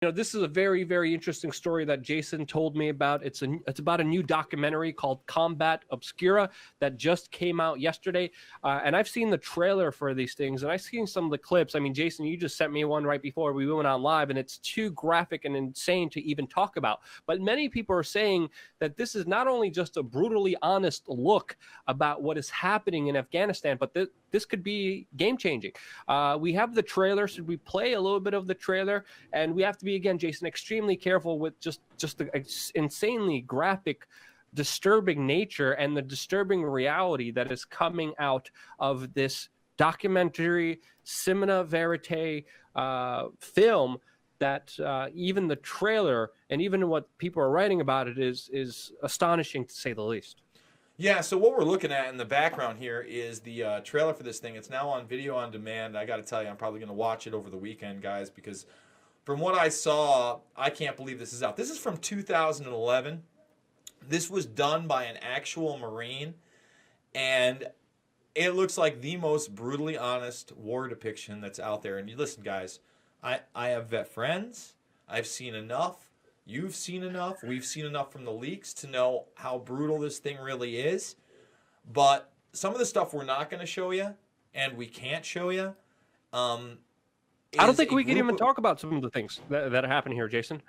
This is a very, very interesting story that Jason told me about. It's about a new documentary called Combat Obscura that just came out yesterday. And I've seen the trailer for these things, and I've seen some of the clips. I mean, Jason, you just sent me one right before we went on live, and it's too graphic and insane to even talk about. But many people are saying that this is not only just a brutally honest look about what is happening in Afghanistan, but this could be game-changing. We have the trailer. Should we play a little bit of the trailer? And we have to be, again, Jason, extremely careful with just the insanely graphic, disturbing nature and the disturbing reality that is coming out of this documentary cinema verite film that even the trailer and even what people are writing about it is astonishing, to say the least. Yeah, so what we're looking at in the background here is the trailer for this thing. It's now on video on demand. I got to tell you, I'm probably going to watch it over the weekend, guys, because from what I saw, I can't believe this is out. This is from 2011. This was done by an actual Marine, and it looks like the most brutally honest war depiction that's out there. And you listen, guys, I have vet friends. I've seen enough. You've seen enough. We've seen enough from the leaks to know how brutal this thing really is. But some of the stuff we're not going to show you, and we can't show you. I don't think we can even talk about some of the things that happen here, Jason.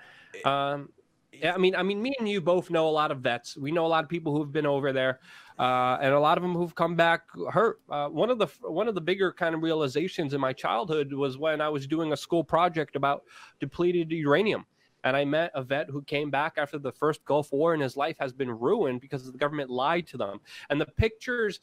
Yeah, I mean, me and you both know a lot of vets. We know a lot of people who've been over there, and a lot of them who've come back hurt. One of the bigger kind of realizations in my childhood was when I was doing a school project about depleted uranium. And I met a vet who came back after the first Gulf War, and his life has been ruined because the government lied to them. And the pictures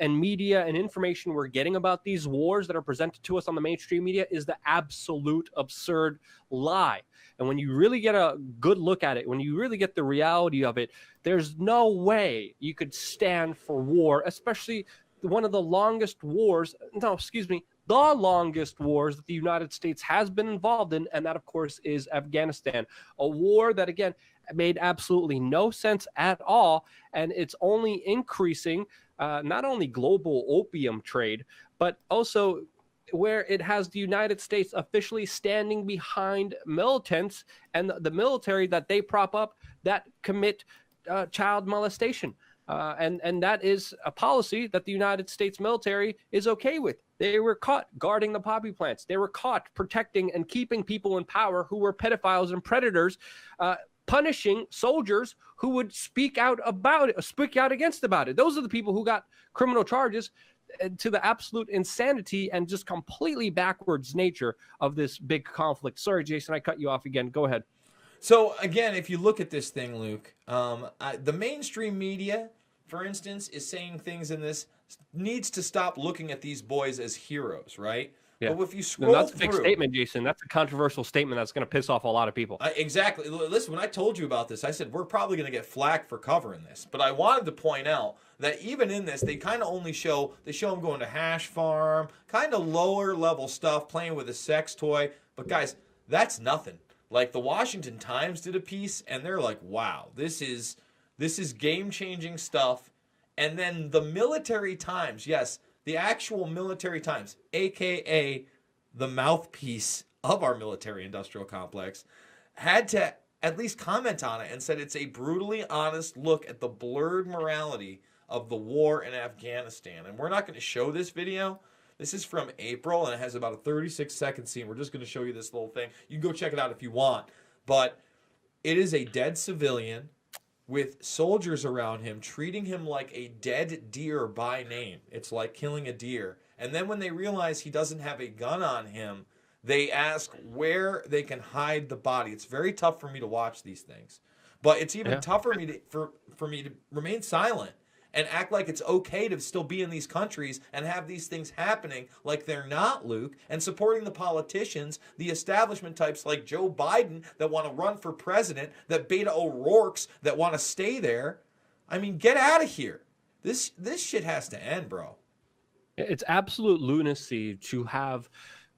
and media and information we're getting about these wars that are presented to us on the mainstream media is the absolute absurd lie. And when you really get a good look at it, when you really get the reality of it, there's no way you could stand for war, especially one of the longest wars. No, excuse me. The longest wars that the United States has been involved in, and that, of course, is Afghanistan. A war that, again, made absolutely no sense at all, and it's only increasing not only global opium trade, but also where it has the United States officially standing behind militants and the military that they prop up that commit child molestation. And that is a policy that the United States military is okay with. They were caught guarding the poppy plants. They were caught protecting and keeping people in power who were pedophiles and predators, punishing soldiers who would speak out against about it. Those are the people who got criminal charges, to the absolute insanity and just completely backwards nature of this big conflict. Sorry, Jason, I cut you off again. Go ahead. So, again, if you look at this thing, Luke, the mainstream media, for instance, is saying things in this, needs to stop looking at these boys as heroes, right? Yeah. But if you scroll that's through... a big statement, Jason. That's a controversial statement that's going to piss off a lot of people. Exactly. Listen, when I told you about this, I said, we're probably going to get flack for covering this. But I wanted to point out that even in this, they kind of only show them going to hash farm, kind of lower level stuff, playing with a sex toy. But guys, that's nothing. Like the Washington Times did a piece, and they're like, wow, this is game-changing stuff. And then the Military Times, yes, the actual Military Times, a.k.a. the mouthpiece of our military-industrial complex, had to at least comment on it and said it's a brutally honest look at the blurred morality of the war in Afghanistan. And we're not going to show this video. This is from April, and it has about a 36-second scene. We're just going to show you this little thing. You can go check it out if you want. But it is a dead civilian with soldiers around him, treating him like a dead deer by name. It's like killing a deer. And then when they realize he doesn't have a gun on him, they ask where they can hide the body. It's very tough for me to watch these things. But it's even tougher for me to remain silent and act like it's okay to still be in these countries and have these things happening like they're not, Luke, and supporting the politicians, the establishment types like Joe Biden that want to run for president, that Beta O'Rourke's that want to stay there. I mean, get out of here. This shit has to end, bro. It's absolute lunacy to have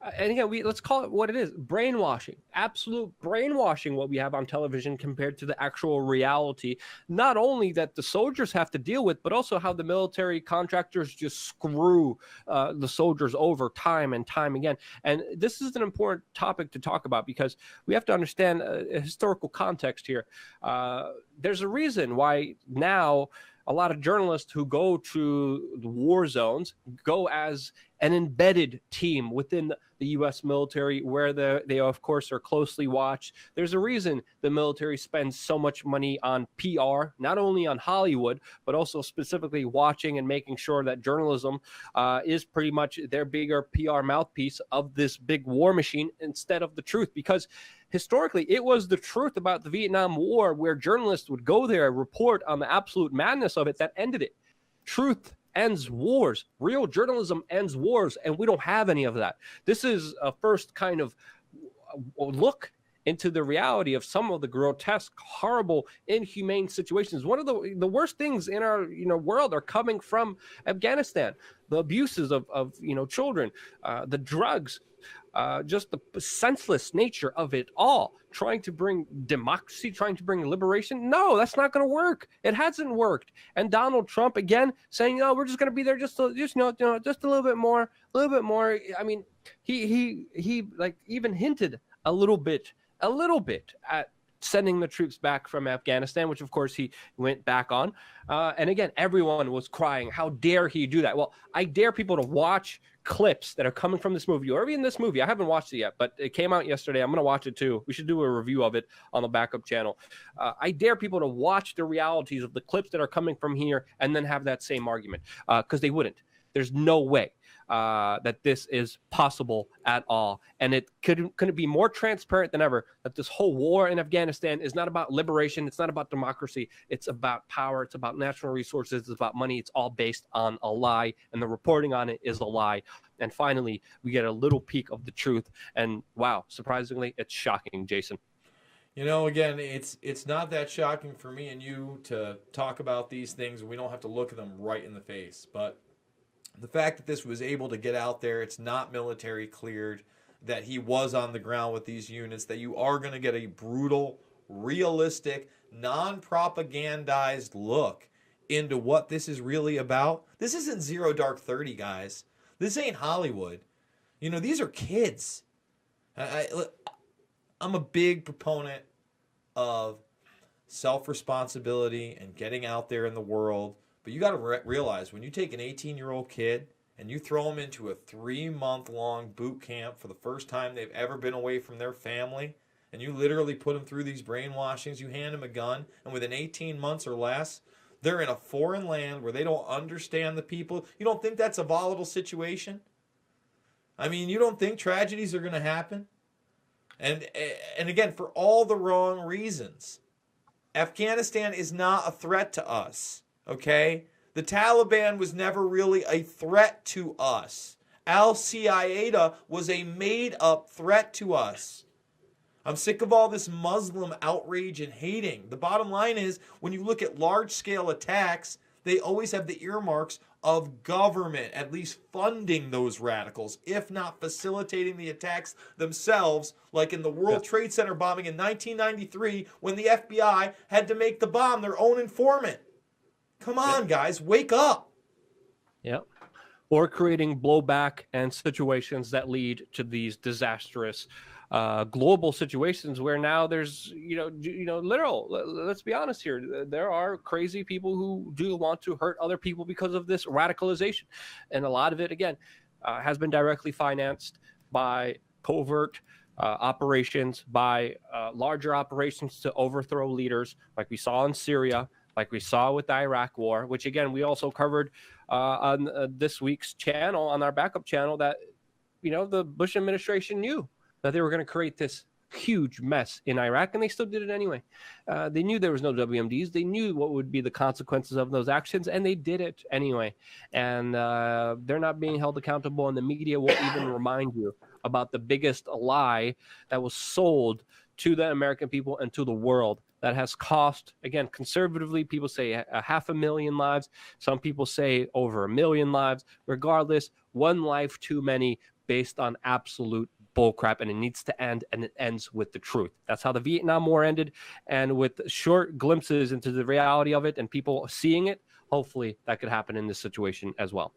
And again, let's call it what it is: brainwashing, absolute brainwashing. What we have on television compared to the actual reality, not only that the soldiers have to deal with, but also how the military contractors just screw the soldiers over time and time again. And this is an important topic to talk about because we have to understand a historical context here. There's a reason why now a lot of journalists who go to the war zones go as an embedded team within the U.S. military, where they of course are closely watched. There's a reason the military spends so much money on PR, not only on Hollywood, but also specifically watching and making sure that journalism is pretty much their bigger PR mouthpiece of this big war machine instead of the truth. Because historically, it was the truth about the Vietnam War where journalists would go there and report on the absolute madness of it that ended it. Truth ends wars. Real journalism ends wars, and we don't have any of that. This is a first kind of look into the reality of some of the grotesque, horrible, inhumane situations. One of the worst things in our world are coming from Afghanistan. The abuses of children, the drugs, just the senseless nature of it all, trying to bring democracy, trying to bring liberation. No, that's not going to work. It hasn't worked. And Donald Trump, again, saying, oh, we're just going to be there just a little bit more. I mean, he like even hinted a little bit at sending the troops back from Afghanistan, which of course he went back on. And again, everyone was crying, how dare he do that? Well, I dare people to watch clips that are coming from this movie, or even this movie. I haven't watched it yet, but it came out yesterday. I'm going to watch it too. We should do a review of it on the backup channel. I dare people to watch the realities of the clips that are coming from here and then have that same argument, because they wouldn't. There's no way that this is possible at all. And it couldn't be more transparent than ever that this whole war in Afghanistan is not about liberation. It's not about democracy. It's about power. It's about natural resources. It's about money. It's all based on a lie. And the reporting on it is a lie. And finally, we get a little peek of the truth. And wow, surprisingly, it's shocking, Jason. Again, it's not that shocking for me and you to talk about these things. We don't have to look at them right in the face. But the fact that this was able to get out there, it's not military cleared, that he was on the ground with these units, that you are going to get a brutal, realistic, non-propagandized look into what this is really about. This isn't Zero Dark 30, guys. This ain't Hollywood. These are kids. I'm a big proponent of self-responsibility and getting out there in the world. But you got to realize, when you take an 18-year-old kid and you throw them into a 3-month-long boot camp for the first time they've ever been away from their family, and you literally put them through these brainwashings, you hand them a gun, and within 18 months or less, they're in a foreign land where they don't understand the people. You don't think that's a volatile situation? I mean, you don't think tragedies are going to happen? And again, for all the wrong reasons. Afghanistan is not a threat to us. Okay? The Taliban was never really a threat to us. Al-Qaeda was a made-up threat to us. I'm sick of all this Muslim outrage and hating. The bottom line is, when you look at large-scale attacks, they always have the earmarks of government at least funding those radicals, if not facilitating the attacks themselves, like in the World Trade Center bombing in 1993, when the FBI had to make the bomb their own informant. Come on, guys, wake up. Yep. Or creating blowback and situations that lead to these disastrous global situations where now there's, literal, let's be honest here, there are crazy people who do want to hurt other people because of this radicalization. And a lot of it, again, has been directly financed by covert operations, by larger operations to overthrow leaders, like we saw in Syria, like we saw with the Iraq war, which, again, we also covered on this week's channel, on our backup channel, that, the Bush administration knew that they were going to create this huge mess in Iraq, and they still did it anyway. They knew there was no WMDs. They knew what would be the consequences of those actions, and they did it anyway. And they're not being held accountable, and the media won't even remind you about the biggest lie that was sold to the American people and to the world, that has cost, again, conservatively, people say 500,000 lives. Some people say over 1 million lives. Regardless, one life too many, based on absolute bullcrap, and it needs to end, and it ends with the truth. That's how the Vietnam War ended, and with short glimpses into the reality of it and people seeing it, hopefully that could happen in this situation as well.